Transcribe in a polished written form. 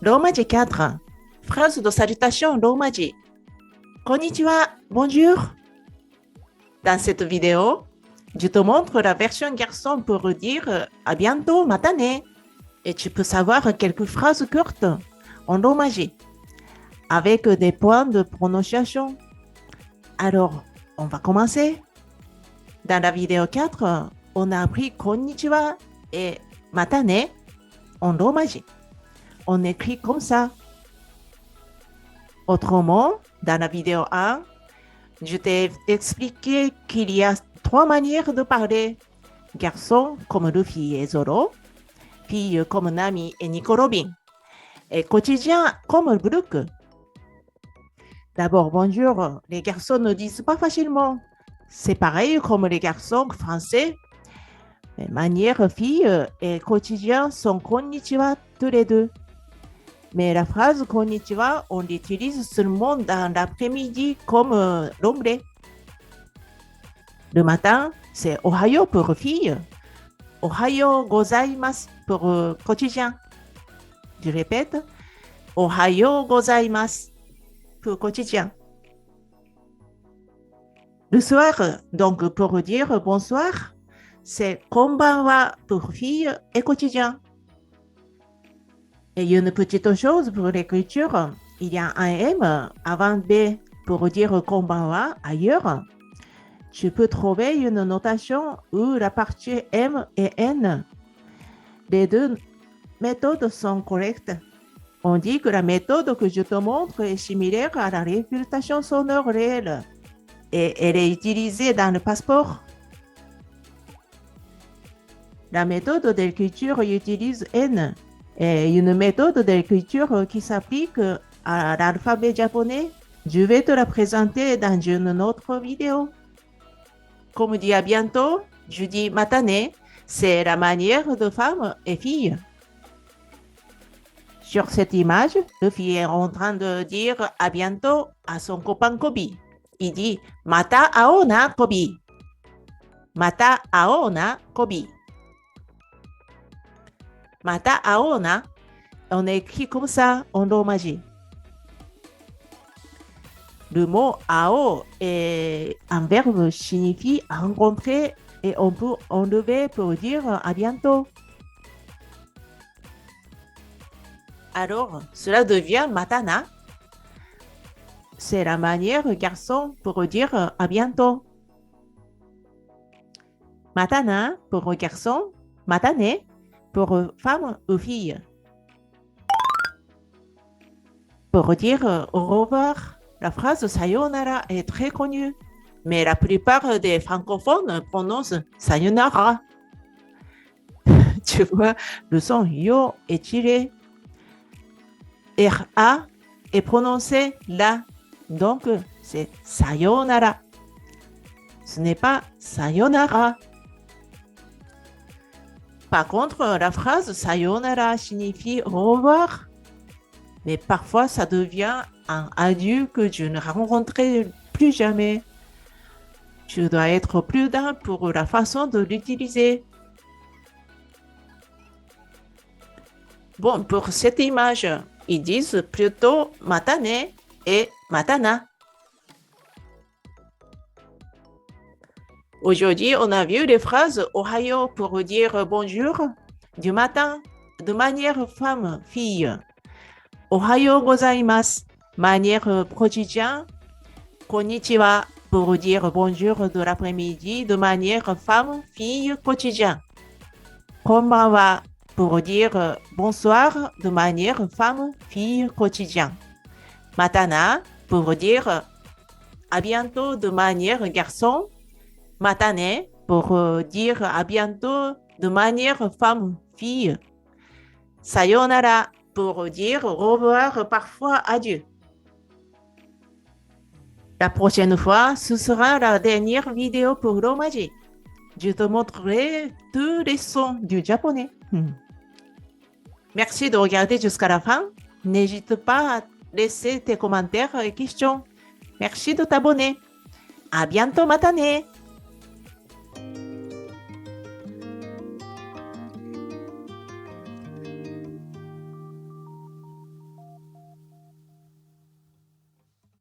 Romaji 4. Phrase de salutation Romaji. Konnichiwa, bonjour. Dans cette vidéo, je te montre la version garçon pour dire à bientôt, matane. Et tu peux savoir quelques phrases courtes en romaji avec des points de prononciation. Alors, on va commencer. Dans la vidéo 4, on a appris konnichiwa et matane en romaji. On écrit comme ça. Autrement, dans la vidéo 1, je t'ai expliqué qu'il y a 3 manières de parler. Garçon comme Luffy et Zoro, fille comme Nami et Nico Robin, et quotidien comme Brook. D'abord, bonjour, les garçons ne disent pas facilement. C'est pareil comme les garçons français. Les manières fille et quotidien sont konnichiwa tous les deux. Mais la phrase konnichiwa, on l'utilise seulement dans l'après-midi comme l'anglais. Le matin, c'est ohayo pour fille, ohayo gozaimasu pour quotidien. Je répète, ohayo gozaimasu pour quotidien. Le soir, donc pour dire bonsoir, c'est konbanwa pour fille et quotidien. Et une petite chose pour l'écriture, il y a un M avant B pour dire konbanwa ailleurs. Tu peux trouver une notation où la partie M et N. Les deux méthodes sont correctes. On dit que la méthode que je te montre est similaire à la répétition sonore réelle et elle est utilisée dans le passeport. La méthode d'écriture utilise N et une méthode d'écriture qui s'applique à l'alphabet japonais. Je vais te la présenter dans une autre vidéo. Comme dit à bientôt, je dis matane, c'est la manière de femme et fille. Sur cette image, le fille est en train de dire à bientôt à son copain Kobi. Il dit mata aona Kobi. Mata aona Kobi. Mata aona, on écrit comme ça en romaji. Le mot ao est un verbe signifie rencontrer et on peut enlever pour dire à bientôt. Alors, cela devient matana. C'est la manière garçon pour dire à bientôt. Matana pour garçon, matane pour femme ou fille. Pour dire au revoir, la phrase sayonara est très connue, mais la plupart des francophones prononcent sayonara. Tu vois, le son yo est tiré. RA est prononcé là, donc c'est sayonara. Ce n'est pas sayonara. Par contre, la phrase sayonara signifie au revoir, mais parfois ça devient un adieu que je ne rencontrerai plus jamais. Tu dois être prudent pour la façon de l'utiliser. Bon, pour cette image, ils disent plutôt matane et matana. Aujourd'hui, on a vu les phrases ohayo pour dire bonjour du matin de manière femme-fille. Ohayo gozaimasu, manière quotidienne. Konnichiwa pour dire bonjour de l'après-midi de manière femme-fille quotidienne. Konbanwa pour dire bonsoir de manière femme-fille quotidienne. Matana pour dire à bientôt de manière garçon. Matane pour dire à bientôt de manière femme-fille. Sayonara pour dire au revoir, parfois adieu. La prochaine fois, ce sera la dernière vidéo pour romaji. Je te montrerai tous les sons du japonais. Merci de regarder jusqu'à la fin. N'hésite pas à laisser tes commentaires et questions. Merci de t'abonner. À bientôt, matane!